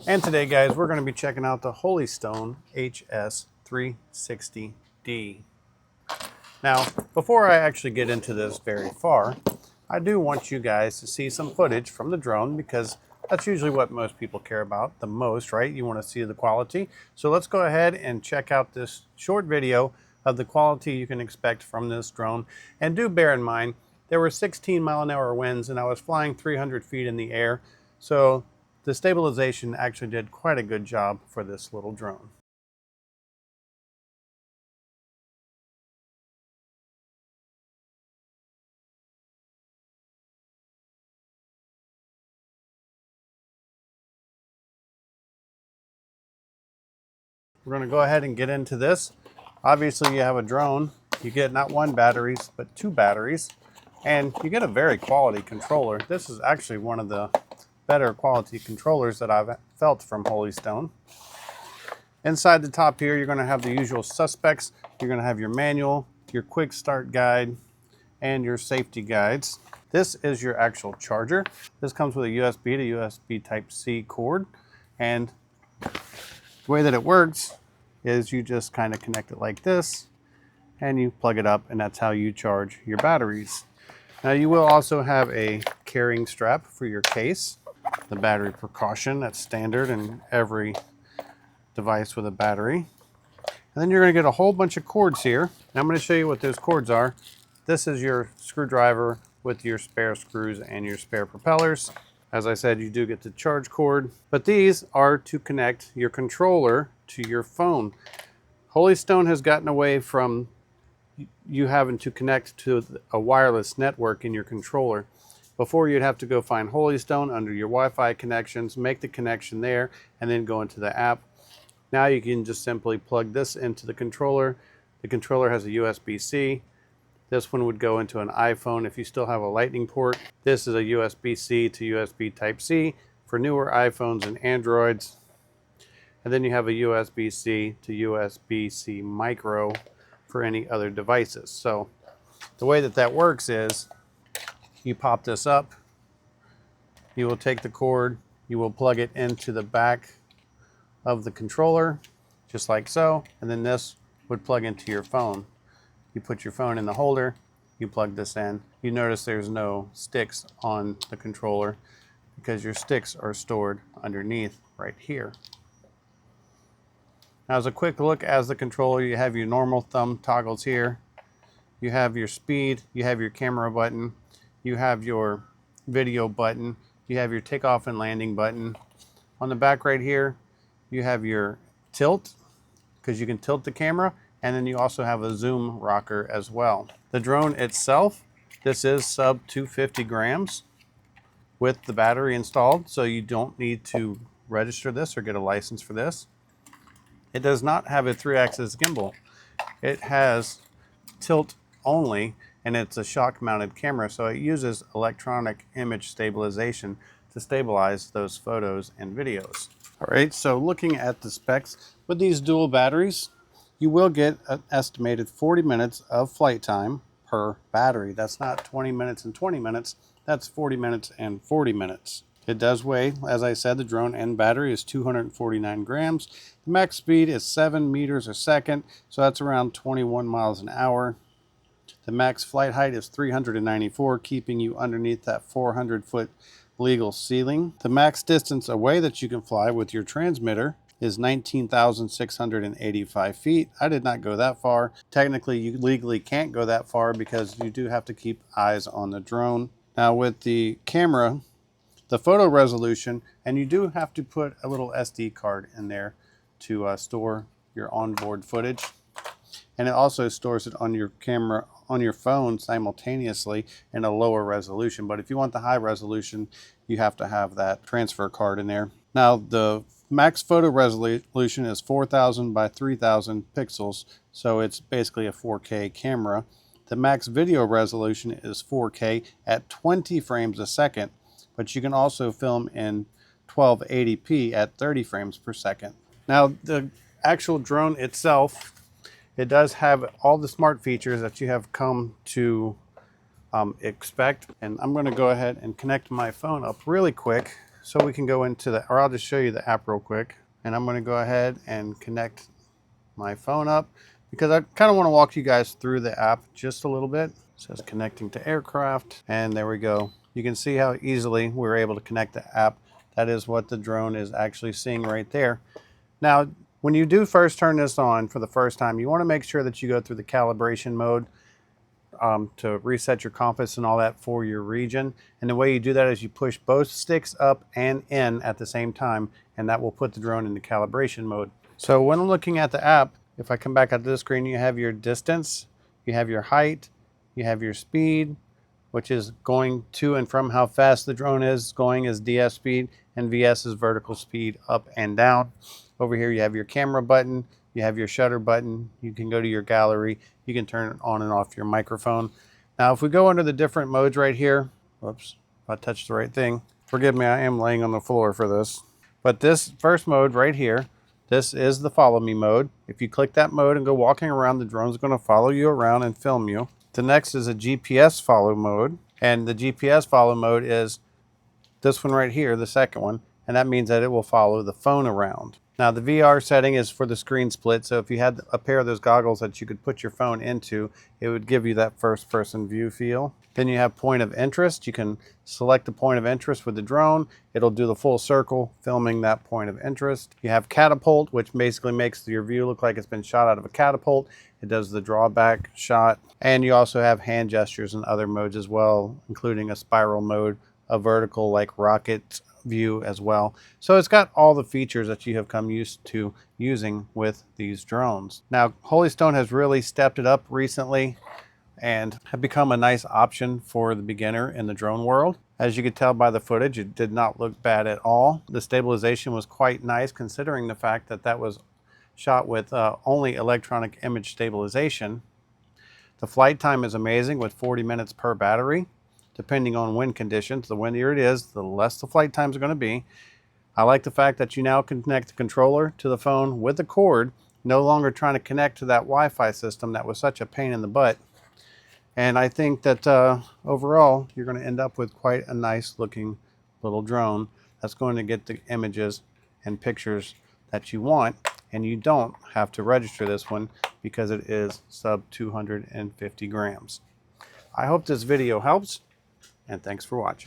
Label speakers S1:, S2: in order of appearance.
S1: And today, guys, we're going to be checking out the HolyStone HS360D. Now, before I actually get into this very far, I do want you guys to see some footage from the drone because that's usually what most people care about the most, right? You want to see the quality. So let's go ahead and check out this short video of the quality you can expect from this drone. And do bear in mind, there were 16-mile-an-hour winds and I was flying 300 feet in the air. So the stabilization actually did quite a good job for this little drone. We're going to go ahead and get into this. Obviously, you have a drone. You get not one batteries, but two batteries. And you get a very quality controller. This is actually one of the better quality controllers that I've felt from HolyStone. Inside the top here, you're going to have the usual suspects. You're going to have your manual, your quick start guide, and your safety guides. This is your actual charger. This comes with a USB to USB Type-C cord. And the way that it works is you just kind of connect it like this and you plug it up, and that's how you charge your batteries. Now you will also have a carrying strap for your case, the battery precaution that's standard in every device with a battery. And then you're going to get a whole bunch of cords here. And I'm going to show you what those cords are. This is your screwdriver with your spare screws and your spare propellers. As I said, you do get the charge cord, but these are to connect your controller to your phone. HolyStone has gotten away from you having to connect to a wireless network in your controller. Before, you'd have to go find HolyStone under your Wi-Fi connections, make the connection there, and then go into the app. Now you can just simply plug this into the controller. The controller has a USB-C. This one would go into an iPhone if you still have a Lightning port. This is a USB-C to USB Type-C for newer iPhones and Androids. And then you have a USB-C to USB-C micro for any other devices. So the way that that works is you pop this up, you will take the cord, you will plug it into the back of the controller, just like so, and then this would plug into your phone. You put your phone in the holder, you plug this in. You notice there's no sticks on the controller because your sticks are stored underneath right here. Now, as a quick look as the controller, you have your normal thumb toggles here. You have your speed, you have your camera button, you have your video button, you have your takeoff and landing button. On the back right here, you have your tilt, because you can tilt the camera, and then you also have a zoom rocker as well. The drone itself, this is sub 250 grams with the battery installed, so you don't need to register this or get a license for this. It does not have a 3-axis gimbal. It has tilt only, and it's a shock mounted camera, so it uses electronic image stabilization to stabilize those photos and videos. All right, so looking at the specs, with these dual batteries, you will get an estimated 40 minutes of flight time per battery. That's not 20 minutes and 20 minutes, that's 40 minutes and 40 minutes. It does weigh, as I said, the drone end battery is 249 grams. The max speed is 7 meters a second, so that's around 21 miles an hour. The max flight height is 394, keeping you underneath that 400-foot legal ceiling. The max distance away that you can fly with your transmitter is 19,685 feet. I did not go that far. Technically, you legally can't go that far because you do have to keep eyes on the drone. Now, with the camera, the photo resolution, and you do have to put a little SD card in there to store your onboard footage. And it also stores it on your camera, on your phone simultaneously in a lower resolution. But if you want the high resolution, you have to have that transfer card in there. Now, the max photo resolution is 4,000 by 3,000 pixels, so it's basically a 4K camera. The max video resolution is 4K at 20 frames a second, but you can also film in 1280p at 30 frames per second. Now, the actual drone itself, it does have all the smart features that you have come to expect. And I'm going to go ahead and connect my phone up really quick so we can go into the, or I'll just show you the app real quick. And I'm going to go ahead and connect my phone up because I kind of want to walk you guys through the app just a little bit. It says connecting to aircraft, and there we go. You can see how easily we were able to connect the app. That is what the drone is actually seeing right there. Now, when you do first turn this on for the first time, you want to make sure that you go through the calibration mode to reset your compass and all that for your region. And the way you do that is you push both sticks up and in at the same time, and that will put the drone into calibration mode. So when looking at the app, if I come back out to the screen, you have your distance, you have your height, you have your speed, which is going to and from how fast the drone is. Going is DF speed, and VS is vertical speed up and down. Over here you have your camera button, you have your shutter button, you can go to your gallery, you can turn on and off your microphone. Now if we go under the different modes right here, whoops, if I touched the right thing, forgive me, I am laying on the floor for this. But this first mode right here, this is the follow me mode. If you click that mode and go walking around, the drone's going to follow you around and film you. The next is a GPS follow mode, and the GPS follow mode is this one right here, the second one, and that means that it will follow the phone around. Now the VR setting is for the screen split, so if you had a pair of those goggles that you could put your phone into, it would give you that first person view feel. Then you have point of interest. You can select the point of interest with the drone. It'll do the full circle, filming that point of interest. You have catapult, which basically makes your view look like it's been shot out of a catapult. It does the drawback shot. And you also have hand gestures and other modes as well, including a spiral mode, a vertical like rocket view as well. So it's got all the features that you have come used to using with these drones. Now, HolyStone has really stepped it up recently and have become a nice option for the beginner in the drone world. As you could tell by the footage, it did not look bad at all. The stabilization was quite nice considering the fact that that was shot with only electronic image stabilization. The flight time is amazing with 40 minutes per battery. Depending on wind conditions, the windier it is, the less the flight times are going to be. I like the fact that you now can connect the controller to the phone with the cord, no longer trying to connect to that Wi-Fi system that was such a pain in the butt. And I think that overall, you're going to end up with quite a nice looking little drone that's going to get the images and pictures that you want. And you don't have to register this one because it is sub 250 grams. I hope this video helps, and thanks for watching.